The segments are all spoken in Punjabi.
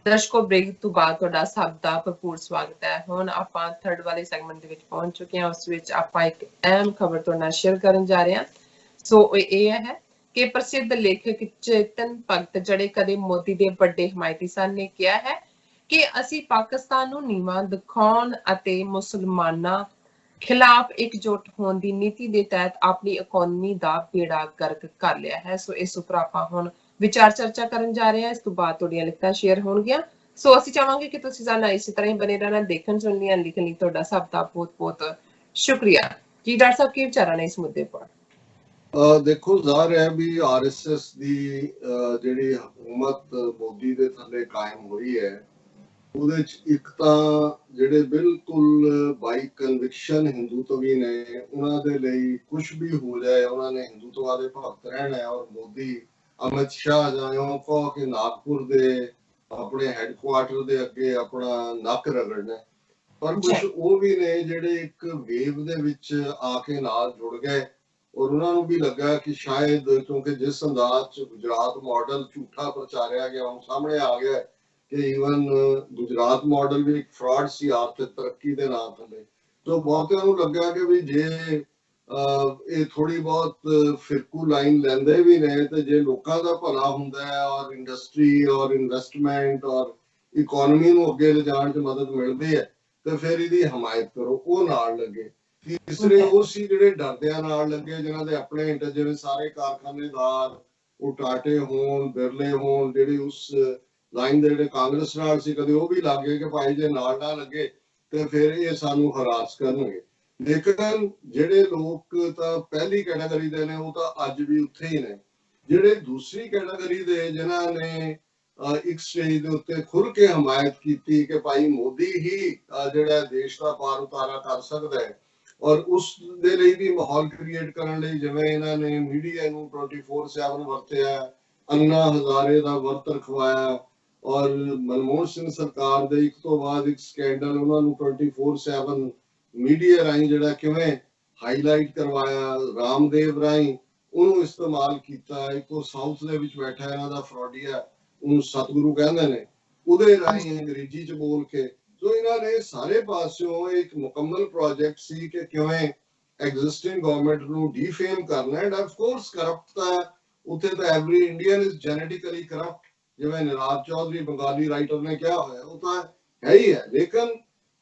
ਦਰਸ਼ਕੋ ਬ੍ਰੇਕ ਤੋਂ ਬਾਅਦ ਤੁਹਾਡਾ ਸਭ ਦਾ ਭਰਪੂਰ ਸਵਾਗਤ ਹੈ। ਹੁਣ ਆਪਾਂ ਥਰਡ ਵਾਲੇ ਸੈਗਮੈਂਟ ਦੇ ਵਿੱਚ ਪਹੁੰਚ ਚੁੱਕੇ ਹਾਂ। ਉਸ ਵਿੱਚ ਆਪਾਂ ਇੱਕ ਅਹਿਮ ਖਬਰ ਤੁਹਾਡੇ ਨਾਲ ਸ਼ੇਅਰ ਕਰਨ ਜਾ ਰਹੇ ਹਾਂ। ਸੋ ਇਹ ਹੈ ਕਿ ਪ੍ਰਸਿੱਧ ਲੇਖਕ ਚੇਤਨ ਭਗਤ ਜਿਹੜੇ ਕਦੇ ਮੋਦੀ ਦੇ ਵੱਡੇ ਹਮਾਇਤੀ ਸਨ ਨੇ ਕਿਹਾ ਹੈ ਕਿ ਅਸੀਂ ਪਾਕਿਸਤਾਨ ਨੂੰ ਨੀਵਾਂ ਦਿਖਾਉਣ ਅਤੇ ਮੁਸਲਮਾਨਾਂ ਖਿਲਾਫ ਇਕਜੁੱਟ ਹੋਣ ਦੀ ਨੀਤੀ ਦੇ ਤਹਿਤ ਆਪਣੀ ਇਕਨੋਮੀ ਦਾ ਬੇੜਾ ਗਰਕ ਕਰ ਲਿਆ ਹੈ। ਸੋ ਇਸ ਉੱਪਰ ਆਪਾਂ ਹੁਣ ਵਿਚਾਰ ਚਰਚਾ ਕਰਨ ਜਾ ਰਹੇ ਹਾਂ। ਇਸ ਤੋਂ ਬਾਅਦ ਤੁਹਾਡੀਆਂ ਲਿਖਤਾਂ ਸ਼ੇਅਰ ਹੋਣਗੀਆਂ। ਸੋ ਅਸੀਂ ਚਾਹਾਂਗੇ ਕਿ ਤੁਸੀਂ ਸਾਨੂੰ ਇਸੇ ਤਰ੍ਹਾਂ ਹੀ ਬਣੇ ਰਹਿਣਾ, ਦੇਖਣ ਸੁਣਨ ਲਿਖਣ ਲਈ ਤੁਹਾਡਾ ਸਭ ਦਾ ਬਹੁਤ ਬਹੁਤ ਸ਼ੁਕਰੀਆ। ਜੀ ਡਾਕਟਰ ਸਾਹਿਬ ਕੀ ਵਿਚਾਰਾਂ ਨੇ ਇਸ ਮੁੱਦੇ ਪਰ? ਦੇਖੋ, ਜ਼ਾਹਰ ਹੈ ਵੀ ਆਰਐਸਐਸ ਦੀ ਜਿਹੜੀ ਹਕੂਮਤ ਮੋਦੀ ਦੇ ਥੱਲੇ ਕਾਇਮ ਹੋਈ ਹੈ, ਉਹਦੇ ਚ ਇੱਕ ਤਾਂ ਜਿਹੜੇ ਬਿਲਕੁਲ ਬਾਈ ਕਨਵਿਕਸ਼ਨ ਹਿੰਦੂਤਵੀ ਨੇ, ਉਹਨਾਂ ਦੇ ਲਈ ਕੁਝ ਵੀ ਹੋ ਜਾਏ ਉਹਨਾਂ ਨੇ ਹਿੰਦੂਤਵਾ ਦੇ ਭਗਤ ਰਹਿਣਾ ਹੈ। ਔਰ ਮੋਦੀ ਅਮਿਤ ਸ਼ਾਹ ਜਾਂ ਇਉਂ ਕਹੋ ਕਿ ਨਾਗਪੁਰ ਦੇ ਆਪਣੇ ਹੈੱਡਕੁਆਰਟਰ ਦੇ ਅੱਗੇ ਆਪਣਾ ਨੱਕ ਰਗੜਨਾ। ਪਰ ਕੁਝ ਉਹ ਵੀ ਨੇ ਜਿਹੜੇ ਇੱਕ ਵੇਵ ਦੇ ਵਿੱਚ ਆ ਕੇ ਨਾਲ ਜੁੜ ਗਏ ਔਰ ਉਹਨਾਂ ਨੂੰ ਵੀ ਲੱਗਾ ਕਿ ਸ਼ਾਇਦ, ਕਿਉਂਕਿ ਜਿਸ ਅੰਦਾਜ਼ ਚ ਗੁਜਰਾਤ ਮਾਡਲ ਝੂਠਾ ਪ੍ਰਚਾਰਿਆ ਗਿਆ, ਹੁਣ ਸਾਹਮਣੇ ਆ ਗਿਆ ਕਿ ਈਵਨ ਗੁਜਰਾਤ ਮਾਡਲ ਵੀ ਇੱਕ ਫਰਾਡ ਸੀ ਆਰਥਿਕ ਤਰੱਕੀ ਦੇ ਨਾਂ ਥੱਲੇ। ਤੋਂ ਬਹੁਤਿਆਂ ਨੂੰ ਲੱਗਾ ਕਿ ਵੀ ਜੇ ਇਹ ਥੋੜੀ ਬਹੁਤ ਫਿਰਕੂ ਲਾਈਨ ਲੈਂਦੇ ਵੀ ਨੇ ਤੇ ਜੇ ਲੋਕਾਂ ਦਾ ਭਲਾ ਹੁੰਦਾ ਹੈ ਔਰ ਇੰਡਸਟਰੀ ਔਰ ਇਨਵੈਸਟਮੈਂਟ ਔਰ ਇਕਨੋਮੀ ਨੂੰ ਅੱਗੇ ਲਿਜਾਣ ਚ ਮਦਦ ਮਿਲਦੀ ਹੈ ਤੇ ਫਿਰ ਇਹਦੀ ਹਮਾਇਤ ਕਰੋ। ਉਹ ਨਾਲ ਲੱਗੇ। ਤੀਸਰੇ ਉਹ ਸੀ ਜਿਹੜੇ ਡਰਦਿਆਂ ਨਾਲ ਲੱਗੇ, ਜਿਨ੍ਹਾਂ ਦੇ ਆਪਣੇ ਜਿਵੇਂ ਸਾਰੇ ਕਾਰਖਾਨੇਦਾਰ, ਉਹ ਟਾਟੇ ਹੋਣ, ਬਿਰਲੇ ਹੋਣ, ਜਿਹੜੇ ਉਸ ਲਾਈਨ ਦੇ ਜਿਹੜੇ ਕਾਂਗਰਸ ਨਾਲ ਸੀ, ਕਦੇ ਉਹ ਵੀ ਲੱਗ ਗਏ ਕਿ ਭਾਈ ਜੇ ਨਾਲ ਨਾ ਲੱਗੇ ਤੇ ਫਿਰ ਇਹ ਸਾਨੂੰ ਹਰਾਸ ਕਰਨਗੇ। ਲੇਕਿਨ ਜਿਹੜੇ ਲੋਕ ਤਾਂ ਪਹਿਲੀ ਕੈਟਾਗਰੀ ਦੇ ਨੇ ਉਹ ਤਾਂ ਅੱਜ ਵੀ ਉੱਥੇ ਹੀ ਨੇ। ਜਿਹੜੇ ਦੂਸਰੀ ਕੈਟਾਗਰੀ ਦੇ ਜਿਨ੍ਹਾਂ ਨੇ ਇੱਕ ਸਟੇਜ ਦੇ ਉੱਤੇ ਖੁੱਲ ਕੇ ਹਮਾਇਤ ਕੀਤੀ ਕਿ ਭਾਈ ਮੋਦੀ ਹੀ ਜਿਹੜਾ ਦੇਸ਼ ਦਾ ਪਾਰ ਉਤਾਰਾ ਕਰ ਸਕਦਾ ਹੈ, ਔਰ ਉਸ ਦੇ ਲਈ ਵੀ ਮਾਹੌਲ ਕ੍ਰੀਏਟ ਕਰਨ ਲਈ ਜਿਵੇਂ ਇਹਨਾਂ ਨੇ ਮੀਡੀਆ ਨੂੰ 24/7 ਵਰਤਿਆ, ਅੰਨਾ ਹਜ਼ਾਰੇ ਦਾ ਵਰਤ ਰਖਵਾਇਆ ਔਰ ਮਨਮੋਹਨ ਸਿੰਘ ਸਰਕਾਰ ਦੇ ਇੱਕ ਤੋਂ ਬਾਅਦ ਇੱਕ ਸਕੈਂਡਲ ਉਹਨਾਂ ਨੂੰ 24/7 ਮੀਡੀਆ ਰਾਹੀਂ ਜਿਹੜਾ ਕਿਵੇਂ ਹਾਈਲਾਈਟ ਕਰਵਾਇਆ, ਰਾਮਦੇਵ ਰਾਹੀਂ ਉਹਨੂੰ ਇਸਤੇਮਾਲ ਕੀਤਾ। ਇੱਕ ਉਹ ਸਾਊਥ ਦੇ ਵਿੱਚ ਬੈਠਾ ਇਹਨਾਂ ਦਾ ਫਰੋਡੀਆ, ਉਹਨੂੰ ਸਤਿਗੁਰੂ ਕਹਿੰਦੇ ਨੇ, ਉਹਦੇ ਰਾਹੀਂ ਅੰਗਰੇਜ਼ੀ ਚ ਬੋਲ ਕੇ। ਸੋ ਇਹਨਾਂ ਨੇ ਸਾਰੇ ਪਾਸਿਓਂ ਇੱਕ ਮੁਕੰਮਲ ਪ੍ਰੋਜੈਕਟ ਸੀ ਕਿ ਕਿਵੇਂ ਐਗਜ਼ਿਸਟਿੰਗ ਗਵਰਨਮੈਂਟ ਨੂੰ ਡੀਫੇਮ ਕਰਨਾ। ਐਂਡ ਆਫ ਕੋਰਸ ਕਰਪਟ ਤਾਂ ਉੱਥੇ ਤਾਂ every Indian is genetically corrupt, ਜਿਵੇਂ ਨਿਰਾਜ ਚੌਧਰੀ ਬੰਗਾਲੀ ਰਾਈਟਰ ਨੇ ਕਿਹਾ ਹੋਇਆ, ਉਹ ਤਾਂ ਹੈ ਹੀ ਹੈ। ਲੇਕਿਨ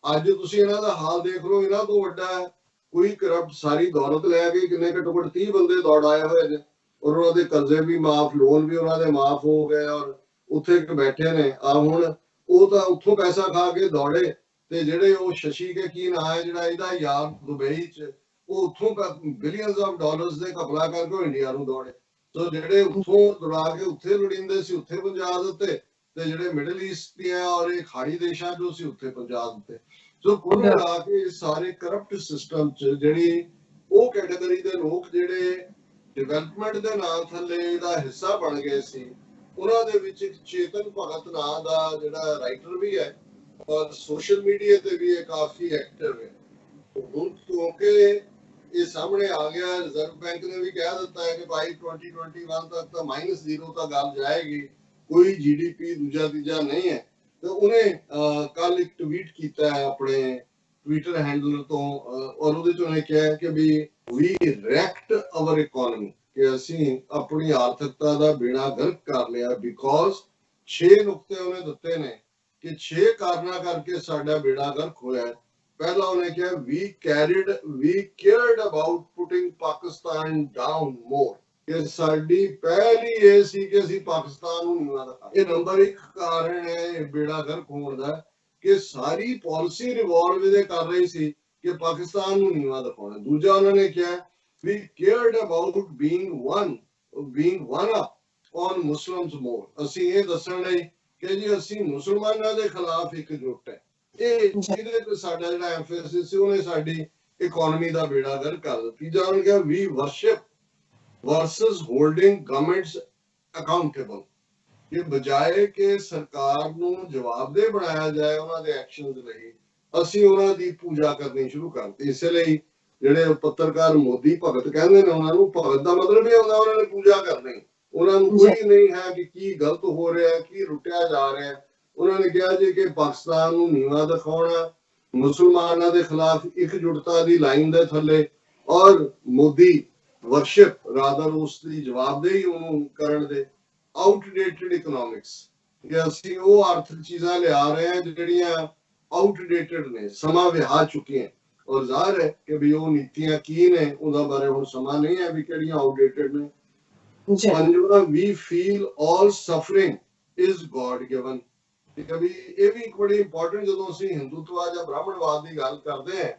ਅੱਜ ਤੁਸੀਂ ਇਹਨਾਂ ਦਾ ਹਾਲ ਦੇਖ ਲਓ, ਇਹਨਾਂ ਤੋਂ ਵੱਡਾ ਕੋਈ ਕਰਪਟ ਸਾਰੀ ਦੌਲਤ ਲੈ ਕੇ ਕਿੰਨੇ ਘੱਟੋ ਘੱਟ 30 ਬੰਦੇ ਦੌੜ ਆਏ ਹੋਏ ਨੇ ਔਰ ਉਹਨਾਂ ਦੇ ਕਰਜ਼ੇ ਵੀ ਮਾਫ, ਲੋਨ ਵੀ ਉਹਨਾਂ ਦੇ ਮਾਫ ਹੋ ਗਏ ਔਰ ਉੱਥੇ ਬੈਠੇ ਨੇ। ਆ ਹੁਣ ਉਹ ਤਾਂ ਉੱਥੋਂ ਪੈਸਾ ਖਾ ਕੇ ਦੌੜੇ ਤੇ ਜਿਹੜੇ ਉਹ ਸ਼ਸ਼ੀ ਕੇ ਕੀ ਨਾਂ ਹੈ ਜਿਹੜਾ ਇਹਦਾ ਯਾਰ ਦੁਬਈ ਚ, ਉਹ ਉੱਥੋਂ ਬਿਲੀਅਨਸ ਆਫ ਡਾਲਰਸ ਦੇ ਘਪਲਾ ਕਰਕੇ ਇੰਡੀਆ ਨੂੰ ਦੌੜੇ। ਸੋ ਜਿਹੜੇ ਉੱਥੋਂ ਦੌੜਾ ਕੇ ਉੱਥੇ ਲੁੜਿੰਦੇ ਸੀ ਉੱਥੇ ਪਹੁੰਚਾ ਦਿੱਤੇ, ਤੇ ਜਿਹੜੇ ਮਿਡਲ ਈਸਟ ਦੀਆਂ ਔਰ ਇਹ ਖਾੜੀ ਦੇਸ਼ਾਂ ਚੋਂ ਸੀ ਉੱਥੇ ਪਹੁੰਚਾ ਦਿੱਤੇ। ਸੋ ਕੁੱਲ ਮਿਲਾ ਕੇ ਸਾਰੇ ਕਰਪਟ ਸਿਸਟਮ ਚ ਜਿਹੜੀ ਉਹ ਕੈਟਾਗਰੀ ਦੇ ਲੋਕ ਜਿਹੜੇ ਡਿਵੈਲਪਮੈਂਟ ਦੇ ਨਾਂ ਥੱਲੇ ਇਹਦਾ ਹਿੱਸਾ ਬਣ ਗਏ ਸੀ, ਉਹਨਾਂ ਦੇ ਵਿੱਚ ਇੱਕ ਚੇਤਨ ਭਗਤ ਨਾਂ ਦਾ ਜਿਹੜਾ ਰਾਈਟਰ ਵੀ ਹੈ ਔਰ ਸੋਸ਼ਲ ਮੀਡੀਆ ਤੇ ਵੀ ਇਹ ਕਾਫੀ ਐਕਟਿਵ ਹੈ। ਹੁਣ ਕਿਉਂਕਿ ਇਹ ਸਾਹਮਣੇ ਆ ਗਿਆ, ਰਿਜ਼ਰਵ ਬੈਂਕ ਨੇ ਵੀ ਕਹਿ ਦਿੱਤਾ ਹੈ ਕਿ ਭਾਈ 2021 ਤੱਕ ਤਾਂ -0 ਤਾਂ ਗੱਲ ਜਾਏਗੀ, ਕੋਈ ਜੀਡੀਪੀ ਦੂਜਾ ਤੀਜਾ ਨਹੀਂ ਹੈ। ਤੇ ਉਹਨੇ ਕੱਲ ਇੱਕ ਟਵੀਟ ਕੀਤਾ ਹੈ ਆਪਣੇ ਟਵਿੱਟਰ ਹੈਂਡਲ ਤੋਂ ਔਰ ਉਹਦੇ ਚ ਉਹਨੇ ਕਿਹਾ ਕਿ ਵੀ ਵੀ ਰੈਕਟ ਆਵਰ ਇਕਨੋਮੀ, ਕਿ ਅਸੀਂ ਆਪਣੀ ਆਰਥਿਕਤਾ ਦਾ ਬੇੜਾ ਗਰਕ ਕਰ ਲਿਆ। ਬਿਕੋਜ਼ 6 ਨੁਕਤੇ ਉਹਨੇ ਦਿੱਤੇ ਨੇ ਕਿ 6 ਕਾਰਨਾਂ ਕਰਕੇ ਸਾਡਾ ਬੇੜਾ ਗਰਕ ਹੋਇਆ। ਪਹਿਲਾ ਉਹਨੇ ਕਿਹਾ we cared about putting Pakistan down more, ਕਿ ਸਾਡੀ ਪਹਿਲੀ ਇਹ ਸੀ ਕਿ ਅਸੀਂ ਪਾਕਿਸਤਾਨ ਨੂੰ ਨੀਵਾਂ ਦਿਖਾਉਣਾ। ਇਹ ਨੰਬਰ 1 ਕਾਰਨ ਹੈ ਬੇੜਾ ਗਰਕ ਹੋਣ ਦਾ, ਕਿ ਸਾਰੀ ਪਾਲਿਸੀ ਰਿਵੋਲਵ ਇਹਦੇ ਕਰ ਰਹੀ ਸੀ ਕਿ ਪਾਕਿਸਤਾਨ ਨੂੰ ਨੀਵਾਂ ਦਿਖਾਉਣਾ। ਦੂਜਾ ਉਹਨਾਂ ਨੇ ਕਿਹਾ we cared about being one up on Muslims more, ਅਸੀਂ ਇਹ ਦੱਸਣ ਲਈ ਕਿ ਜੀ ਅਸੀਂ ਮੁਸਲਮਾਨਾਂ ਦੇ ਖਿਲਾਫ ਇਕਜੁੱਟ ਹੈ। ਇਹਦੇ ਤੇ ਸਾਡਾ ਜਿਹੜਾ ਐਮਫੈਸਿਸ ਸੀ ਉਹਨੇ ਸਾਡੀ ਇਕਨੋਮੀ ਦਾ ਬੇੜਾ ਗਰਕ ਕਰ ਦਿੱਤਾ। ਤੀਜਾ ਉਹਨੇ ਕਿਹਾ we worship versus holding governments accountable, ਕਿ ਬਜਾਏ ਕਿ ਸਰਕਾਰ ਨੂੰ ਜਵਾਬਦੇਹ ਬਣਾਇਆ ਜਾਏ ਉਹਨਾਂ ਦੇ ਐਕਸ਼ਨਸ ਲਈ, ਅਸੀਂ ਉਹਨਾਂ ਦੀ ਪੂਜਾ ਕਰਨੀ ਸ਼ੁਰੂ ਕਰਤੀ। ਇਸੇ ਲਈ ਜਿਹੜੇ ਪੱਤਰਕਾਰ ਮੋਦੀ ਭਗਤ ਕਹਿੰਦੇ ਨੇ, ਉਹਨਾਂ ਨੂੰ ਭਗਤ ਦਾ ਮਤਲਬ ਇਹ ਹੁੰਦਾ ਉਹਨਾਂ ਨੇ ਪੂਜਾ ਕਰਨੀ। ਉਹਨਾਂ ਨੂੰ ਕੋਈ ਨਹੀਂ ਹੈ ਕਿ ਕੀ ਗਲਤ ਹੋ ਰਿਹਾ, ਕੀ ਲੁੱਟਿਆ ਜਾ ਰਿਹਾ, ਉਹਨਾਂ ਨੇ ਕਿਹਾ ਜੀ ਕਿ ਪਾਕਿਸਤਾਨ ਨੂੰ ਨੀਵਾਂ ਦਿਖਾਉਣਾ, ਮੁਸਲਮਾਨਾਂ ਦੇ ਖਿਲਾਫ ਇਕਜੁੱਟਤਾ ਦੀ ਲਾਈਨ ਦੇ ਥੱਲੇ, ਔਰ ਮੋਦੀ ਵਰਸ਼ਿਪ ਰਾਦਰ ਉਸ ਦੀ ਜਵਾਬਦੇਹੀ ਉਹਨੂੰ ਕਰਨ ਦੇ, ਆਊਟਡੇਟਡ ਇਕਨੋਮਿਕਸ, ਕਿ ਅਸੀਂ ਉਹ ਆਰਥਿਕ ਚੀਜ਼ਾਂ ਲਿਆ ਰਹੇ ਹਾਂ ਜਿਹੜੀਆਂ ਆਊਟਡੇਟਡ ਨੇ, ਸਮਾਂ ਵਿਹਾ ਚੁੱਕੀਆਂ। ਔਰ ਜ਼ਾਹਰ ਹੈ ਕਿ ਵੀ ਉਹ ਨੀਤੀਆਂ ਕੀ ਨੇ ਉਹਦਾ ਬਾਰੇ ਹੁਣ ਸਮਾਂ ਨਹੀਂ ਹੈ ਵੀ ਕਿਹੜੀਆਂ ਆਊਟਡੇਟਡ ਨੇ। ਪੰਜਵਾਂ, we feel all suffering is god given. ਠੀਕ ਹੈ ਵੀ ਇਹ ਵੀ ਇੱਕ ਬੜੀ ਇੰਪੋਰਟੈਂਟ, ਜਦੋਂ ਅਸੀਂ ਹਿੰਦੂਤਵਾ ਜਾਂ ਬ੍ਰਾਹਮਣਵਾਦ ਦੀ ਗੱਲ ਕਰਦੇ ਹਾਂ,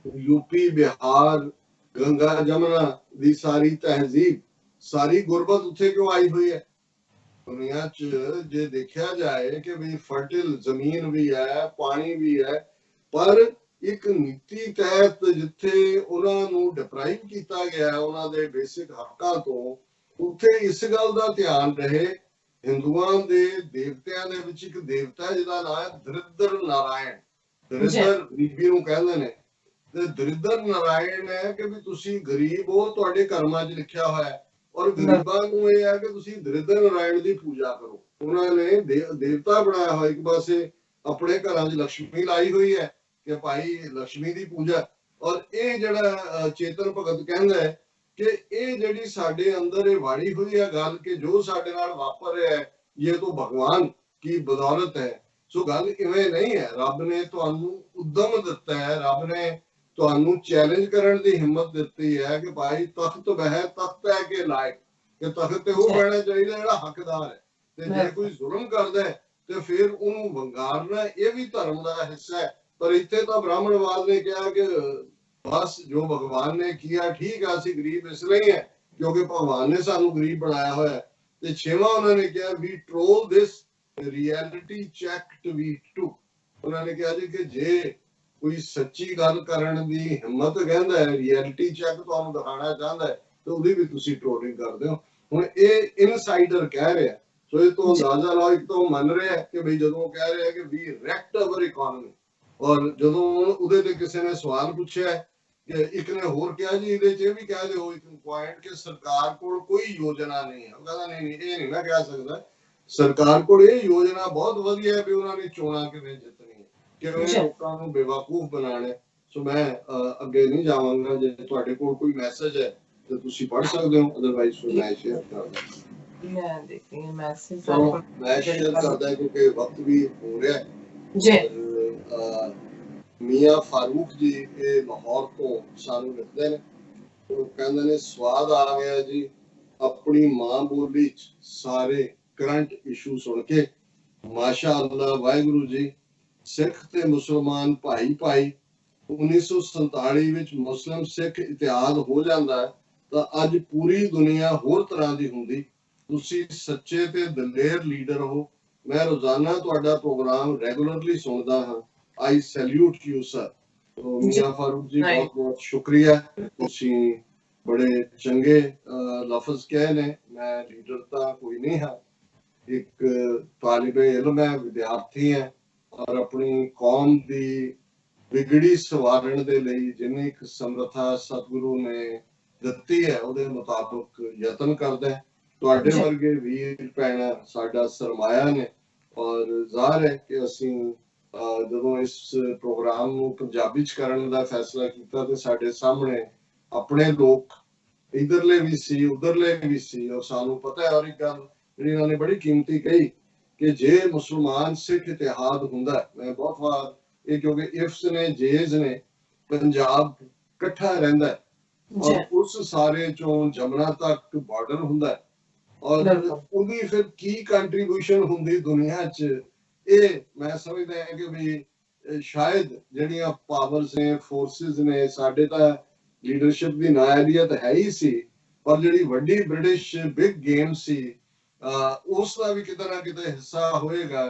ਯੂਪੀ, ਬਿਹਾਰ, ਗੰਗਾ ਜਮਨਾ ਦੀ ਸਾਰੀ ਤਹਿਜ਼ੀਬ, ਸਾਰੀ ਗੁਰਬਤ ਉੱਥੇ ਕਿਉਂ ਆਈ ਹੋਈ ਹੈ? ਦੁਨੀਆ 'ਚ ਜੇ ਦੇਖਿਆ ਜਾਏ ਕਿ ਵੀ ਫਰਟਿਲ ਜ਼ਮੀਨ ਵੀ ਹੈ, ਪਾਣੀ ਵੀ ਹੈ, ਪਰ ਇੱਕ ਨੀਤੀ ਤਹਿਤ ਜਿੱਥੇ ਉਹਨਾਂ ਨੂੰ ਡਿਪਰਾਈਵ ਕੀਤਾ ਗਿਆ ਉਹਨਾਂ ਦੇ ਬੇਸਿਕ ਹੱਕਾਂ ਤੋਂ, ਉੱਥੇ ਇਸ ਗੱਲ ਦਾ ਧਿਆਨ ਰਹੇ, ਹਿੰਦੂਆਂ ਦੇ ਦੇਵਤਿਆਂ ਦੇ ਵਿੱਚ ਇੱਕ ਦੇਵਤਾ ਜਿਹਦਾ ਨਾਮ ਹੈ ਦਰਿਦਰ ਨਾਰਾਇਣ, ਦਰਿਦਰ ਬੀਬੀ ਨੂੰ ਕਹਿੰਦੇ ਨੇ, ਤੇ ਦਰਿਦਰ ਨਾਰਾਇਣ ਹੈ ਕਿ ਵੀ ਤੁਸੀਂ ਗਰੀਬ ਹੋ, ਤੁਹਾਡੇ ਕਰਮਾਂ 'ਚ ਲਿਖਿਆ ਹੋਇਆ ਹੈ, ਔਰ ਗਰੀਬਾਂ ਨੂੰ ਇਹ ਹੈ ਕਿ ਤੁਸੀਂ ਦਰਿਦਰ ਨਾਰਾਇਣ ਦੀ ਪੂਜਾ ਕਰੋ। ਉਹਨਾਂ ਨੇ ਦੇਵਤਾ ਬਣਾਇਆ ਹੋਇਆ, ਇੱਕ ਪਾਸੇ ਆਪਣੇ ਘਰਾਂ 'ਚ ਲక్ష్ਮੀ ਲਾਈ ਹੋਈ ਹੈ ਕਿ ਭਾਈ ਲక్ష్ਮੀ ਦੀ ਪੂਜਾ, ਔਰ ਇਹ ਜਿਹੜਾ ਚੇਤਨ ਭਗਤ ਕਹਿੰਦਾ ਹੈ ਕਿ ਇਹ ਜਿਹੜੀ ਸਾਡੇ ਅੰਦਰ ਇਹ ਵਾੜੀ ਹੋਈ ਹੈ ਗੱਲ ਕਿ ਜੋ ਸਾਡੇ ਨਾਲ ਵਾਪਰ ਰਿਹਾ ਹੈ ਇਹ ਤਾਂ ਭਗਵਾਨ ਕੀ ਬਦੌਲਤ ਹੈ। ਸੋ ਗੱਲ ਇਵੇਂ ਨਹੀਂ ਹੈ, ਰੱਬ ਨੇ ਤੁਹਾਨੂੰ ਉਦਮ ਦਿੱਤਾ ਹੈ, ਰੱਬ ਨੇ ਤੁਹਾਨੂੰ ਚੈਲੰਜ ਕਰਨ ਦੀ ਹਿੰਮਤ ਦਿੱਤੀ ਹੈ ਕਿ ਭਾਈ ਤਖਤ ਬਹਿ ਤਖਤ ਹੈ ਕਿ ਲਾਇਕ, ਕਿ ਤਖਤ ਤੇ ਉਹ ਬਹਿਣਾ ਚਾਹੀਦਾ ਜਿਹੜਾ ਹੱਕਦਾਰ ਹੈ, ਤੇ ਜੇ ਕੋਈ ਜ਼ੁਲਮ ਕਰਦਾ ਹੈ ਤੇ ਫਿਰ ਉਹਨੂੰ ਵੰਗਾਰਨਾ ਇਹ ਵੀ ਧਰਮ ਦਾ ਹਿੱਸਾ ਹੈ। ਪਰ ਇੱਥੇ ਤਾਂ ਬ੍ਰਾਹਮਣਵਾਦ ਨੇ ਕਿਹਾ ਕਿ ਬਸ ਜੋ ਭਗਵਾਨ ਨੇ ਕੀਤਾ ਠੀਕ ਹੈ, ਅਸੀਂ ਗਰੀਬ ਇਸ ਲਈ ਹੈ ਕਿਉਂਕਿ ਭਗਵਾਨ ਨੇ ਸਾਨੂੰ ਗਰੀਬ ਬਣਾਇਆ ਹੋਇਆ ਹੈ। ਤੇ ਛੇਵਾਂ ਉਹਨਾਂ ਨੇ ਕਿਹਾ ਵੀ troll this reality check tweet too. ਉਹਨਾਂ ਨੇ ਕਿਹਾ ਜੀ ਕਿ ਜੇ ਕੋਈ ਸੱਚੀ ਗੱਲ ਕਰਨ ਦੀ ਹਿੰਮਤ ਕਹਿੰਦਾ ਹੈ, ਰਿਐਲਿਟੀ ਚੈੱਕ ਤੁਹਾਨੂੰ ਦਿਖਾਣਾ ਚਾਹੁੰਦਾ ਹੈ, ਤੇ ਉਹਦੀ ਵੀ ਤੁਸੀਂ ਟ੍ਰੋਲਿੰਗ ਕਰਦੇ ਹੋ। ਹੁਣ ਇਹ ਇਨਸਾਈਡਰ ਕਹਿ ਰਿਹਾ, ਸੋ ਇਹ ਤੋਂ ਅੰਦਾਜ਼ਾ ਲਾਓ, ਇੱਕ ਤੋਂ ਮੰਨ ਰਿਹਾ ਕਿ ਬਈ ਜਦੋਂ ਕਹਿ ਰਿਹਾ ਕਿ ਵੀ ਰੈਕਟ ਅਵਰ ਇਕਨੋਮੀ, ਔਰ ਜਦੋਂ ਉਹਦੇ ਤੇ ਕਿਸੇ ਨੇ ਸਵਾਲ ਪੁੱਛਿਆ ਕਿ ਇੱਕ ਨੇ ਹੋਰ ਕਿਹਾ ਜੀ ਇਹਦੇ 'ਚ ਇਹ ਵੀ ਕਹਿ ਦਿਓ ਇੱਕ ਪੁਆਇੰਟ ਕਿ ਸਰਕਾਰ ਕੋਲ ਕੋਈ ਯੋਜਨਾ ਨਹੀਂ ਹੈ, ਉਹ ਕਹਿੰਦਾ ਨਹੀਂ ਇਹ ਨਹੀਂ ਮੈਂ ਕਹਿ ਸਕਦਾ, ਸਰਕਾਰ ਕੋਲ ਇਹ ਯੋਜਨਾ ਬਹੁਤ ਵਧੀਆ ਹੈ ਵੀ ਉਹਨਾਂ ਨੇ ਚੋਣਾਂ ਕਿਵੇਂ ਜਿੱਤਣੀ ਹੈ, ਕਿਵੇਂ ਲੋਕਾਂ ਨੂੰ ਬੇਵਕੂਫ ਬਣਾਉਣਾ ਹੈ। ਸੋ ਮੈਂ ਅੱਗੇ ਨਹੀਂ ਜਾਵਾਂਗਾ, ਜੇ ਤੁਹਾਡੇ ਕੋਲ ਕੋਈ ਮੈਸੇਜ ਹੈ ਤੇ ਤੁਸੀਂ ਪੜ੍ਹ ਸਕਦੇ ਹੋ, ਅਦਰਵਾਈਜ਼ ਫਿਰ ਮੈਂ ਸ਼ੇਅਰ ਕਰਦਾ। ਮੈਂ ਦੇਖੀ ਮੈਸੇਜ ਮੈਂ ਸ਼ੇਅਰ ਕਰਦਾ ਕਿਉਂਕਿ ਵਕਤ ਵੀ ਹੋ ਰਿਹਾ ਹੈ ਜੀ। ਮੀਆਂ ਫਾਰੂਕ ਜੀ ਇਹ ਲਾਹੌਰ ਤੋਂ ਸਾਨੂੰ ਲਿਖਦੇ ਨੇ, ਉਹ ਕਹਿੰਦੇ ਨੇ ਸਵਾਦ ਆ ਗਿਆ ਜੀ ਆਪਣੀ ਮਾਂ ਬੋਲੀ 'ਚ ਸਾਰੇ ਕਰੰਟ ਇਸ਼ੂ ਸੁਣ ਕੇ, ਮਾਸ਼ਾ ਅੱਲਾ, ਵਾਹਿਗੁਰੂ ਜੀ। ਸਿੱਖ ਤੇ ਮੁਸਲਮਾਨ ਭਾਈ ਭਾਈ, 1947 ਵਿੱਚ ਮੁਸਲਿਮ ਸਿੱਖ ਇਤਿਹਾਦ ਹੋ ਜਾਂਦਾ ਤਾਂ ਅੱਜ ਪੂਰੀ ਦੁਨੀਆ ਹੋਰ ਤਰ੍ਹਾਂ ਦੀ ਹੁੰਦੀ। ਤੁਸੀਂ ਸੱਚੇ ਤੇ ਦਲੇਰ ਲੀਡਰ ਹੋ, ਮੈਂ ਰੋਜ਼ਾਨਾ ਤੁਹਾਡਾ ਪ੍ਰੋਗਰਾਮ ਰੈਗੂਲਰਲੀ ਸੁਣਦਾ ਹਾਂ। ਆਈ ਸੈਲੂਟ ਯੂ ਸਰ। ਮੀਆਂ ਫਾਰੂਕ ਜੀ ਬਹੁਤ ਬਹੁਤ ਸ਼ੁਕਰੀਆ, ਤੁਸੀਂ ਬੜੇ ਚੰਗੇ ਲਫ਼ਜ਼ ਕਹੇ ਨੇ। ਮੈਂ ਲੀਡਰ ਤਾਂ ਕੋਈ ਨਹੀਂ ਹਾਂ, ਇੱਕ ਤਾਲਿਬੇ ਇਲਮ ਹੈ, ਵਿਦਿਆਰਥੀ ਹੈ, ਔਰ ਆਪਣੀ ਕੌਮ ਦੀ ਵਿਗੜੀ ਸਵਾਰਨ ਦੇ ਲਈ ਜਿੰਨੀ ਕੁ ਸਮਰੱਥਾ ਸਤਿਗੁਰੂ ਨੇ ਦਿੱਤੀ ਹੈ ਉਹਦੇ ਮੁਤਾਬਕ ਯਤਨ ਕਰਦਾ ਹੈ। ਤੁਹਾਡੇ ਵਰਗੇ ਵੀਰ ਭੈਣਾਂ ਸਾਡਾ ਸਰਮਾਇਆ ਨੇ, ਔਰ ਜ਼ਾਹਰ ਹੈ ਕਿ ਅਸੀਂ ਜਦੋਂ ਇਸ ਪ੍ਰੋਗਰਾਮ ਨੂੰ ਪੰਜਾਬੀ 'ਚ ਕਰਨ ਦਾ ਫੈਸਲਾ ਕੀਤਾ ਤੇ ਸਾਡੇ ਸਾਹਮਣੇ ਆਪਣੇ ਲੋਕ ਇਧਰਲੇ ਵੀ ਸੀ ਉਧਰਲੇ ਵੀ ਸੀ, ਔਰ ਸਾਨੂੰ ਪਤਾ ਹੈ, ਔਰ ਇੱਕ ਗੱਲ ਜਿਹੜੀ ਇਹਨਾਂ ਨੇ ਬੜੀ ਕੀਮਤੀ ਕਹੀ ਕਿ ਜੇ ਮੁਸਲਮਾਨ ਸਿੱਖ ਇਤਿਹਾਦ ਹੁੰਦਾ, ਮੈਂ ਬਹੁਤ ਵਾਰ ਇਹ ਕਿਉਂਕਿ ਇਫਸ ਨੇ ਜੇਜ਼ ਨੇ, ਪੰਜਾਬ ਇਕੱਠਾ ਰਹਿੰਦਾ ਔਰ ਉਸ ਸਾਰੇ ਚੋਂ ਜਮਨਾ ਤੱਕ ਬਾਰਡਰ ਹੁੰਦਾ, ਔਰ ਉਹਦੀ ਫਿਰ ਕੀ ਕੰਟਰੀਬਿਊਸ਼ਨ ਹੁੰਦੀ ਦੁਨੀਆ 'ਚ, ਇਹ ਮੈਂ ਸਮਝਦਾ ਹਾਂ ਕਿ ਵੀ ਸ਼ਾਇਦ ਜਿਹੜੀਆਂ ਪਾਵਰਸ ਨੇ, ਫੋਰਸਿਸ ਨੇ, ਸਾਡੇ ਤਾਂ ਲੀਡਰਸ਼ਿਪ ਦੀ ਨਾਇਲੀਅਤ ਹੈ ਹੀ ਸੀ, ਪਰ ਜਿਹੜੀ ਵੱਡੀ ਬ੍ਰਿਟਿਸ਼ ਬਿਗ ਗੇਮ ਸੀ ਉਸ ਦਾ ਵੀ ਕਿਤੇ ਨਾ ਕਿਤੇ ਹਿੱਸਾ ਹੋਏਗਾ,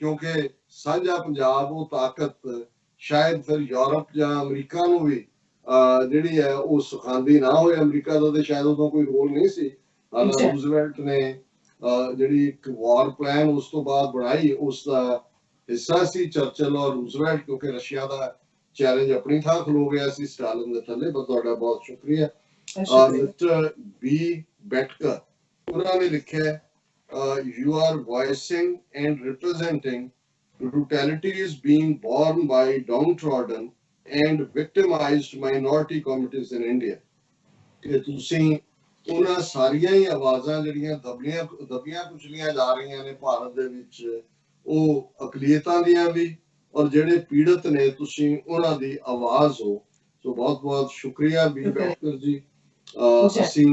ਕਿਉਂਕਿ ਸਾਂਝਾ ਪੰਜਾਬ ਉਹ ਤਾਕਤ ਸ਼ਾਇਦ ਫਿਰ ਯੂਰਪ ਜਾਂ ਅਮਰੀਕਾ ਨੂੰ ਵੀ ਜਿਹੜੀ ਹੈ ਉਹ ਸਿਖਾਉਂਦੀ ਨਾ ਹੋਏ। ਅਮਰੀਕਾ ਦਾ ਤੇ ਸ਼ਾਇਦ ਉਦੋਂ ਕੋਈ ਰੋਲ ਨਹੀਂ ਸੀ। ਰੂਜ਼ਵੈਲਟ ਨੇ ਜਿਹੜੀ ਇੱਕ ਵਾਰ ਪਲਾਨ ਉਸ ਤੋਂ ਬਾਅਦ ਬਣਾਈ, ਉਸ ਦਾ ਹਿੱਸਾ ਸੀ ਚਰਚਲ ਔਰ ਰੂਜ਼ਵੈਲਟ, ਕਿਉਂਕਿ ਰਸ਼ੀਆ ਦਾ ਚੈਲੰਜ ਆਪਣੀ ਥਾਂ ਖਲੋ ਗਿਆ ਸੀ ਸਟਾਲਿਨ ਦੇ ਥੱਲੇ। ਬਸ ਤੁਹਾਡਾ ਬਹੁਤ ਸ਼ੁਕਰੀਆ। ਮਿਸਟਰ ਬੀ ਬੈਟਕਰ ਉਹਨਾਂ ਨੇ ਲਿਖਿਆ you are voicing and representing brutalities being borne by downtrodden and victimized minority communities in India. ਕਿ ਤੁਸੀਂ ਉਹਨਾਂ ਸਾਰੀਆਂ ਹੀ ਆਵਾਜ਼ਾਂ ਜਿਹੜੀਆਂ ਦਬੀਆਂ ਕੁਚਲੀਆਂ ਜਾ ਰਹੀਆਂ ਨੇ ਭਾਰਤ ਦੇ ਵਿੱਚ, ਉਹ ਅਕਲੀਅਤਾਂ ਦੀਆਂ ਵੀ ਔਰ ਜਿਹੜੇ ਪੀੜਤ ਨੇ ਤੁਸੀਂ ਉਹਨਾਂ ਦੀ ਆਵਾਜ਼ ਹੋ। ਸੋ ਬਹੁਤ ਬਹੁਤ ਸ਼ੁਕਰੀਆ ਬੀ ਡਾਕਟਰ ਜੀ। ਅਸੀਂ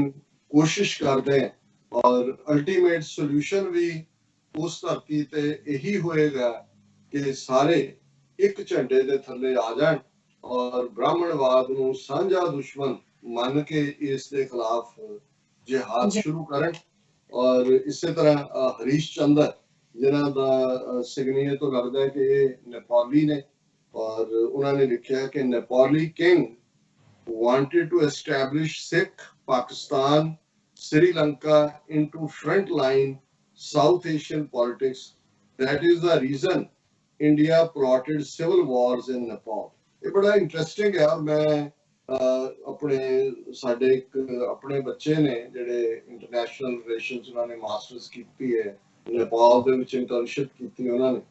ਕੋਸ਼ਿਸ਼ ਕਰਦੇ ਹਾਂ ਔਰ ਅਲਟੀਮੇਟ ਸੋਲੂਸ਼ਨ ਵੀ ਉਸ ਧਰਤੀ ਤੇ ਇਹੀ ਹੋਏਗਾ ਕਿ ਸਾਰੇ ਇੱਕ ਝੰਡੇ ਦੇ ਥੱਲੇ ਆ ਜਾਣ ਔਰ ਬ੍ਰਾਹਮਣਵਾਦ ਨੂੰ ਸਾਂਝਾ ਦੁਸ਼ਮਣ ਮੰਨ ਕੇ ਇਸ ਦੇ ਖਿਲਾਫ ਜਿਹਾਦ ਸ਼ੁਰੂ ਕਰਨ। ਔਰ ਇਸੇ ਤਰ੍ਹਾਂ ਹਰੀਸ਼ ਚੰਦਰ ਜਿਨ੍ਹਾਂ ਦਾ ਸਿਗਨੇਚਰ ਤੋਂ ਲੱਗਦਾ ਹੈ ਕਿ ਇਹ ਨੇਪਾਲੀ ਨੇ, ਔਰ ਉਹਨਾਂ ਨੇ ਲਿਖਿਆ ਕਿ Nepali king wanted to establish Sikh Pakistan Sri Lanka into frontline South Asian politics. That is the reason India plotted civil wars in Nepal. ਇਹ ਬੜਾ ਇੰਟਰਸਟਿੰਗ ਹੈ। ਮੈਂ ਆਪਣੇ ਸਾਡੇ ਇੱਕ ਆਪਣੇ ਬੱਚੇ ਨੇ ਜਿਹੜੇ ਇੰਟਰਨੈਸ਼ਨਲ ਰਿਲੇਸ਼ਨਸ ਉਹਨਾਂ ਨੇ ਮਾਸਟਰਸ ਕੀਤੀ ਹੈ ਨੇਪਾਲ ਦੇ ਵਿੱਚ, ਇੰਟਰਨਸ਼ਿਪ ਕੀਤੀ ਉਹਨਾਂ ਨੇ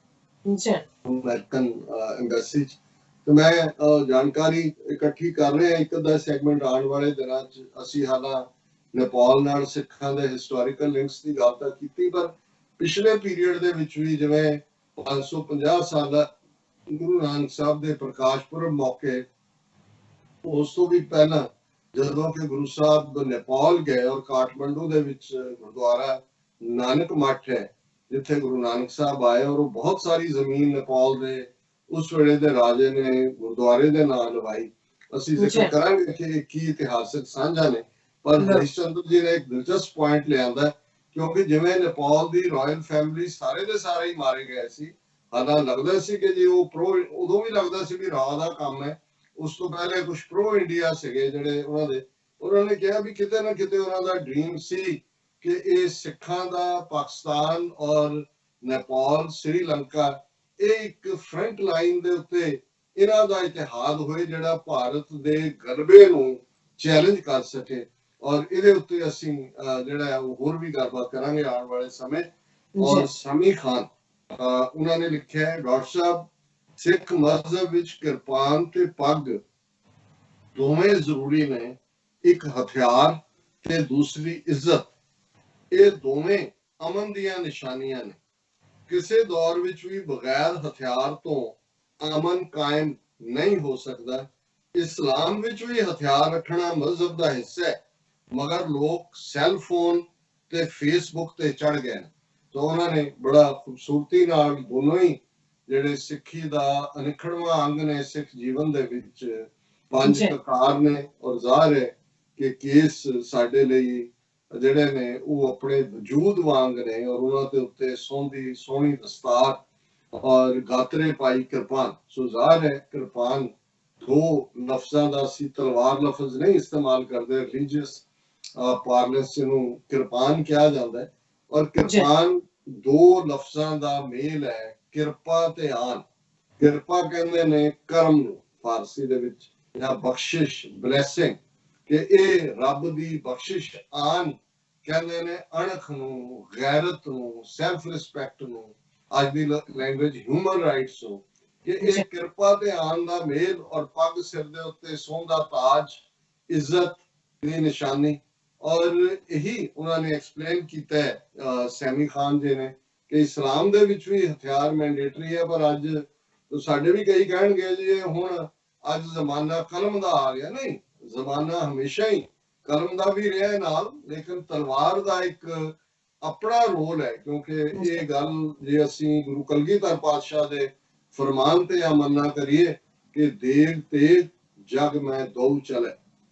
ਅਮਰੀਕਨ ਐਮਬੈਸੀ ਚ। ਤੇ ਮੈਂ ਜਾਣਕਾਰੀ ਇਕੱਠੀ ਕਰ ਰਿਹਾ। ਇੱਕ ਅੱਧਾ ਸੈਗਮੈਂਟ ਆਉਣ ਵਾਲੇ ਦਿਨਾਂ ਚ ਅਸੀਂ ਹਾਲਾਂ ਨੇਪਾਲ ਨਾਲ ਸਿੱਖਾਂ ਦੇ ਹਿਸਟੋਰੀਕਲ ਲਿੰਕਸ ਦੀ ਗੱਲ ਤਾਂ ਕੀਤੀ, ਪਰ ਪਿਛਲੇ ਪੀਰੀਅਡ ਦੇ ਵਿੱਚ ਵੀ ਜਿਵੇਂ 550 ਸਾਲਾ ਗੁਰੂ ਨਾਨਕ ਸਾਹਿਬ ਦੇ ਪ੍ਰਕਾਸ਼ ਪੁਰਬ ਮੌਕੇ, ਉਸ ਤੋਂ ਵੀ ਪਹਿਲਾਂ ਜਦੋਂ ਕਿ ਗੁਰੂ ਸਾਹਿਬ ਨੇਪਾਲ ਗਏ ਔਰ ਕਾਠਮੰਡੂ ਦੇ ਵਿੱਚ ਗੁਰਦੁਆਰਾ ਨਾਨਕ ਮੱਠ ਹੈ ਜਿੱਥੇ ਗੁਰੂ ਨਾਨਕ ਸਾਹਿਬ ਆਏ, ਔਰ ਉਹ ਬਹੁਤ ਸਾਰੀ ਜ਼ਮੀਨ ਨੇਪਾਲ ਦੇ ਉਸ ਵੇਲੇ ਦੇ ਰਾਜੇ ਨੇ ਗੁਰਦੁਆਰੇ ਦੇ ਨਾਂ ਲਵਾਈ। ਅਸੀਂ ਜ਼ਿਕਰ ਕਰਾਂਗੇ ਕਿ ਕੀ ਇਤਿਹਾਸਕ ਸਾਂਝਾ ਨੇ, ਪਰ ਹਰੀਸ਼ ਚੰਦਰ ਜੀ ਨੇ ਇੱਕ ਦਿਲਚਸਪ ਪੁਆਇੰਟ ਲਿਆਂਦਾ ਕਿਉਂਕਿ ਜਿਵੇਂ ਨੇਪਾਲ ਦੀ ਰਾਇਲ ਫੈਮਿਲੀ ਸਾਰੇ ਦੇ ਸਾਰੇ ਹੀ ਮਾਰੇ ਗਏ ਸੀ। ਹਾਲਾਂ ਲੱਗਦਾ ਸੀ ਕਿ ਜੀ ਉਹ ਉਦੋਂ ਵੀ ਲੱਗਦਾ ਸੀ ਵੀ ਰਾਹ ਦਾ ਕੰਮ ਹੈ। ਉਸ ਤੋਂ ਪਹਿਲੇ ਕੁਝ ਪ੍ਰੋ ਇੰਡੀਆ ਸੀਗੇ ਜਿਹੜੇ ਉਹਨਾਂ ਨੇ ਕਿਹਾ ਵੀ ਕਿਤੇ ਨਾ ਕਿਤੇ ਉਹਨਾਂ ਦਾ ਡ੍ਰੀਮ ਸੀ ਕਿ ਇਹ ਸਿੱਖਾਂ ਦਾ ਪਾਕਿਸਤਾਨ ਔਰ ਨੇਪਾਲ ਸ੍ਰੀ ਲੰਕਾ ਇਹ ਇੱਕ ਫਰੰਟ ਲਾਈਨ ਦੇ ਉੱਤੇ ਇਹਨਾਂ ਦਾ ਇਤਿਹਾਦ ਹੋਏ ਜਿਹੜਾ ਭਾਰਤ ਦੇ ਗਰਬੇ ਨੂੰ ਚੈਲੰਜ ਕਰ ਸਕੇ। ਔਰ ਇਹਦੇ ਉੱਤੇ ਅਸੀਂ ਜਿਹੜਾ ਉਹ ਹੋਰ ਵੀ ਗੱਲਬਾਤ ਕਰਾਂਗੇ ਆਉਣ ਵਾਲੇ ਸਮੇਂ। ਔਰ ਸਮੀ ਖਾਨ ਉਹਨਾਂ ਨੇ ਲਿਖਿਆ ਹੈ, ਡਾਕਟਰ ਸਾਹਿਬ ਸਿੱਖ ਮਜ਼ਹਬ ਵਿੱਚ ਕਿਰਪਾਨ ਤੇ ਪੱਗ ਦੋਵੇਂ ਜ਼ਰੂਰੀ ਨੇ, ਇੱਕ ਹਥਿਆਰ ਤੇ ਦੂਸਰੀ ਇੱਜ਼ਤ। ਇਹ ਦੋਵੇਂ ਅਮਨ ਦੀਆਂ ਨਿਸ਼ਾਨੀਆਂ ਨੇ। ਕਿਸੇ ਦੌਰ ਵਿੱਚ ਵੀ ਬਗੈਰ ਹਥਿਆਰ ਤੋਂ ਅਮਨ ਕਾਇਮ ਨਹੀਂ ਹੋ ਸਕਦਾ। ਇਸਲਾਮ ਵਿੱਚ ਵੀ ਹਥਿਆਰ ਰੱਖਣਾ ਮਜ਼ਹਬ ਦਾ ਹਿੱਸਾ ਹੈ, ਮਗਰ ਲੋਕ ਸੈੱਲ ਫੋਨ ਤੇ ਫੇਸਬੁੱਕ ਤੇ ਚੜ ਗਏ ਨੇ। ਤਾਂ ਉਹਨਾਂ ਨੇ ਬੜਾ ਖੂਬਸੂਰਤੀ ਨਾਲ ਦੋਨੋਂ ਹੀ ਜਿਹੜੇ ਸਿੱਖੀ ਦਾ ਅਨਿਖੜਵਾਂ ਅੰਗ ਨੇ ਸਿੱਖ ਜੀਵਨ ਦੇ ਵਿੱਚ ਪੰਜ ਕਕਾਰ ਨੇ। ਔਰ ਜ਼ਾਹਰ ਹੈ ਕਿ ਕੇਸ ਸਾਡੇ ਲਈ ਜਿਹੜੇ ਨੇ ਉਹ ਆਪਣੇ ਵਜੂਦ ਵਾਂਗ ਨੇ ਔਰ ਉਹਨਾਂ ਦੇ ਉੱਤੇ ਸੋਹਣੀ ਦਸਤਾਰ ਔਰ ਗਾਤਰੇ ਪਾਈ ਕਿਰਪਾਨ। ਸੋ ਜ਼ਾਹਰ ਹੈ ਕਿਰਪਾਨ ਦੋ ਲਫ਼ਜ਼ਾਂ ਦਾ ਸੀ, ਤਲਵਾਰ ਲਫ਼ਜ਼ ਨਹੀਂ ਇਸਤੇਮਾਲ ਕਰਦੇ। ਰਿਲੀਜੀਅਸ ਪਾਰਲੈਂਸ ਨੂੰ ਕਿਰਪਾਨ ਕਿਹਾ ਜਾਂਦਾ ਹੈ ਔਰ ਕਿਰਪਾਨ ਦੋ ਲਫ਼ਜ਼ਾਂ ਦਾ ਮੇਲ ਹੈ, ਕਿਰਪਾ ਤੇ ਆਨ। ਕਿਰਪਾ ਕਹਿੰਦੇ ਨੇ ਕਰਮ ਨੂੰ ਫਾਰਸੀ ਦੇ ਵਿੱਚ, ਜਾਂ ਬਖਸ਼ਿਸ਼ ਬਲੇਸਿੰਗ, ਕਿ ਇਹ ਰੱਬ ਦੀ ਬਖਸ਼ਿਸ਼। ਆਨ ਕਹਿੰਦੇ ਨੇ ਅਣਖ ਨੂੰ, ਗੈਰਤ ਨੂੰ, ਸੈਲਫ ਰਿਸਪੈਕਟ ਨੂੰ, ਅੱਜ ਦੀ ਲੈਂਗੁਏਜ ਹਿਊਮਨ ਰਾਈਟਸ ਨੂੰ। ਕਿ ਇਹ ਕਿਰਪਾ ਤੇ ਆਨ ਦਾ ਮੇਲ ਔਰ ਪੱਗ ਸਿਰ ਦੇ ਉੱਤੇ ਸੋਹਣਾ ਤਾਜ ਇੱਜ਼ਤ ਦੀ ਨਿਸ਼ਾਨੀ। ਔਰ ਇਹੀ ਉਹਨਾਂ ਨੇ ਐਕਸਪਲੇਨ ਕੀਤਾ ਹੈ ਸੈਮੀ ਖਾਨ ਜੀ ਨੇ ਕਿ ਇਸਲਾਮ ਦੇ ਵਿੱਚ ਵੀ ਹਥਿਆਰ ਮੈਂਡੇਟਰੀ ਹੈ, ਪਰ ਅੱਜ ਸਾਡੇ ਵੀ ਕਈ ਕਹਿਣਗੇ ਜੀ ਹੁਣ ਅੱਜ ਜ਼ਮਾਨਾ ਕਲਮ ਦਾ ਆ ਗਿਆ। ਨਹੀਂ, ਜ਼ਮਾਨਾ ਹਮੇਸ਼ਾ ਹੀ ਕਲਮ ਦਾ ਵੀ ਰਿਹਾ ਨਾਲ, ਲੇਕਿਨ ਤਲਵਾਰ ਦਾ ਇੱਕ ਆਪਣਾ ਰੋਲ ਹੈ। ਕਿਉਂਕਿ ਇਹ ਗੱਲ ਜੇ ਅਸੀਂ ਗੁਰੂ ਕਲਗੀਧਰ ਪਾਤਸ਼ਾਹ ਦੇ ਫਰਮਾਨ ਤੇ ਅਮਲ ਕਰੀਏ ਕਿ ਦੇਗ ਤੇਗ ਜਗ ਮੈਂ ਦਊ ਚਲੇ,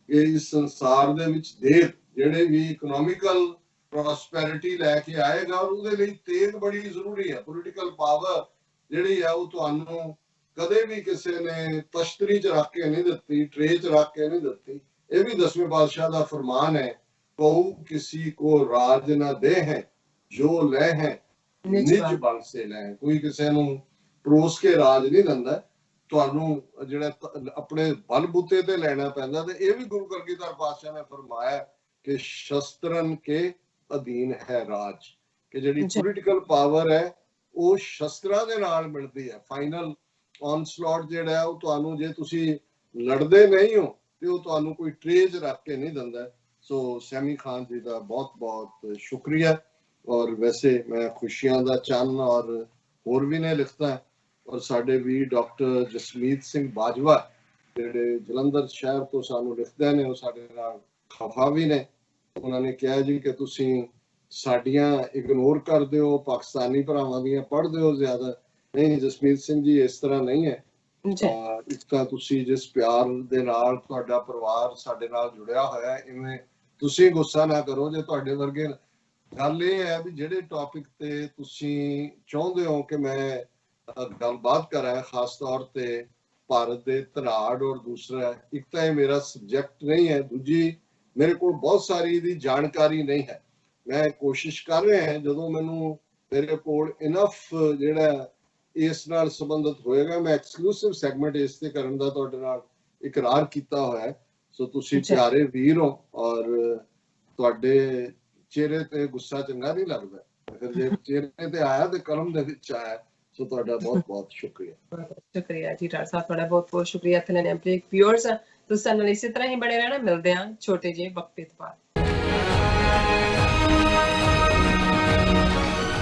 ਕਿ ਇਸ ਸੰਸਾਰ ਦੇ ਵਿੱਚ ਦੇਗ ਜਿਹੜੇ ਵੀ ਇਕਨੋਮਿਕਲ ਪ੍ਰੋਸਪੈਰਿਟੀ ਲੈ ਕੇ ਆਏਗਾ ਉਹਦੇ ਲਈ ਤੇਗ ਬੜੀ ਜ਼ਰੂਰੀ ਹੈ। ਪੋਲੀਟੀਕਲ ਪਾਵਰ ਜਿਹੜੀ ਹੈ ਉਹ ਤੁਹਾਨੂੰ ਕਦੇ ਵੀ ਕਿਸੇ ਨੇ ਤਸ਼ਤਰੀ ਚ ਰੱਖ ਕੇ ਨਹੀਂ ਦਿੱਤੀ, ਟਰੇ ਚ ਰੱਖ ਕੇ ਨਹੀਂ ਦਿੱਤੀ। ਇਹ ਵੀ 10ਵੇਂ ਪਾਤਸ਼ਾਹ ਦਾ ਫਰਮਾਨ ਹੈ, ਕਹੂ ਕਿਸੇ ਕੋ ਰਾਜ ਨਾ ਦੇ ਹੈ ਜੋ ਲੈ ਹੈ ਨਿਜ ਬਲ ਸੇ ਲੈ। ਕੋਈ ਕਿਸੇ ਨੂੰ ਪਰੋਸ ਕੇ ਰਾਜ ਨਹੀਂ ਦਿੰਦਾ, ਤੁਹਾਨੂੰ ਜਿਹੜਾ ਆਪਣੇ ਬਲਬੂਤੇ ਤੇ ਲੈਣਾ ਪੈਂਦਾ। ਤੇ ਇਹ ਵੀ ਗੁਰੂ ਕਲਗੀਧਰ ਪਾਤਸ਼ਾਹ ਨੇ ਫਰਮਾਇਆ ਕਿ ਸ਼ਸਤਰਨ ਕੇ ਅਧੀਨ ਹੈ ਰਾਜ, ਕਿ ਜਿਹੜੀ ਜੀ। ਪੋਲੀਟੀਕਲ ਪਾਵਰ ਹੈ ਉਹ ਸ਼ਸਤਰਾਂ ਦੇ ਨਾਲ ਮਿਲਦੀ ਹੈ। ਫਾਈਨਲ ਔਨਸਲੌਟ ਜਿਹੜਾ ਹੈ ਉਹ ਤੁਹਾਨੂੰ, ਜੇ ਤੁਸੀਂ ਲੜਦੇ ਨਹੀਂ ਹੋ ਤੇ ਉਹ ਤੁਹਾਨੂੰ ਕੋਈ ਟ੍ਰੇਜ ਰੱਖ ਕੇ ਨਹੀਂ ਦਿੰਦਾ। ਸੋ ਸੈਮੀ ਖਾਨ ਜੀ ਦਾ ਬਹੁਤ ਬਹੁਤ ਸ਼ੁਕਰੀਆ। ਔਰ ਵੈਸੇ ਮੈਂ ਖੁਸ਼ੀਆਂ ਦਾ ਚੰਨ ਔਰ ਹੋਰ ਵੀ ਨੇ ਲਿਖਤਾ, ਔਰ ਸਾਡੇ ਵੀ ਡਾਕਟਰ ਜਸਮੀਤ ਸਿੰਘ ਬਾਜਵਾ ਜਿਹੜੇ ਜਲੰਧਰ ਸ਼ਹਿਰ ਤੋਂ ਸਾਨੂੰ ਲਿਖਦੇ ਨੇ, ਉਹ ਸਾਡੇ ਨਾਲ ਖਫਾ ਵੀ ਨੇ। ਉਹਨਾਂ ਨੇ ਕਿਹਾ ਜੀ ਕਿ ਤੁਸੀਂ ਸਾਡੀਆਂ ਇਗਨੋਰ ਕਰਦੇ ਹੋ, ਪਾਕਿਸਤਾਨੀ ਭਰਾਵਾਂ ਦੀਆਂ ਪੜ੍ਹਦੇ ਹੋ ਜ਼ਿਆਦਾ। ਨਹੀਂ ਜਸਮੀਤ ਸਿੰਘ ਜੀ, ਇਸ ਤਰ੍ਹਾਂ ਨਹੀਂ ਹੈ। ਇਸ ਤਰ੍ਹਾਂ ਤੁਸੀਂ ਜਿਸ ਪਿਆਰ ਦੇ ਨਾਲ ਤੁਹਾਡਾ ਪਰਿਵਾਰ ਸਾਡੇ ਨਾਲ ਜੁੜਿਆ ਹੋਇਆ, ਇਵੇਂ ਤੁਸੀਂ ਗੁੱਸਾ ਨਾ ਕਰੋ ਜੇ ਤੁਹਾਡੇ ਵਰਗੇ। ਗੱਲ ਇਹ ਹੈ ਵੀ ਜਿਹੜੇ ਟੌਪਿਕ ਤੇ ਤੁਸੀਂ ਚਾਹੁੰਦੇ ਹੋ ਕਿ ਮੈਂ ਗੱਲਬਾਤ ਕਰਾਂ, ਖਾਸ ਤੌਰ ਤੇ ਭਾਰਤ ਦੇ ਧਨਾੜ, ਔਰ ਦੂਸਰਾ ਇੱਕ ਤਾਂ ਇਹ ਮੇਰਾ ਸਬਜੈਕਟ ਨਹੀਂ ਹੈ, ਦੂਜੀ ਮੇਰੇ ਕੋਲ ਬਹੁਤ ਸਾਰੀ ਇਹਦੀ ਜਾਣਕਾਰੀ ਨਹੀਂ ਹੈ। ਮੈਂ ਕੋਸ਼ਿਸ਼ ਕਰ ਰਿਹਾ ਹਾਂ ਜਦੋਂ ਮੈਨੂੰ ਮੇਰੇ ਕੋਲ ਇਨਫ ਜਿਹੜਾ ਇਸ ਨਾਲ ਸੰਬੰਧਿਤ ਹੋਏਗਾ, ਮੈਂ ਐਕਸਕਲੂਸਿਵ ਸੈਗਮੈਂਟ ਇਸ ਤੇ ਕਰਨ ਦਾ ਤੁਹਾਡੇ ਨਾਲ ਇਕਰਾਰ ਕੀਤਾ ਹੋਇਆ। ਸੋ ਤੁਸੀਂ ਪਿਆਰੇ ਵੀਰ ਹੋ, ਔਰ ਤੁਹਾਡੇ ਚਿਹਰੇ ਤੇ ਗੁੱਸਾ ਚੰਗਾ ਨਹੀਂ ਲੱਗਦਾ, ਅਗਰ ਜੇ ਚਿਹਰੇ ਤੇ ਆਇਆ ਤੇ ਕਲਮ ਦੇ ਵਿੱਚ ਆਇਆ। ਸੋ ਤੁਹਾਡਾ ਬਹੁਤ ਬਹੁਤ ਸ਼ੁਕਰੀਆ। ਸ਼ੁਕਰੀਆ ਜੀ ਡਾਕਟਰ ਸਾਹਿਬ, ਤੁਹਾਡਾ ਬਹੁਤ ਬਹੁਤ ਸ਼ੁਕਰੀਆ। ਇੱਥੇ ਨੇ ਬ੍ਰੇਕ ਵਿਊਅਰਸ, ਤੁਸੀਂ ਸਾਡੇ ਨਾਲ ਇਸੇ ਤਰ੍ਹਾਂ ਹੀ ਬਣੇ ਰਹਿਣਾ। ਮਿਲਦੇ ਹਾਂ ਛੋਟੇ ਜਿਹੇ ਵਕਤ ਤੋਂ ਬਾਅਦ।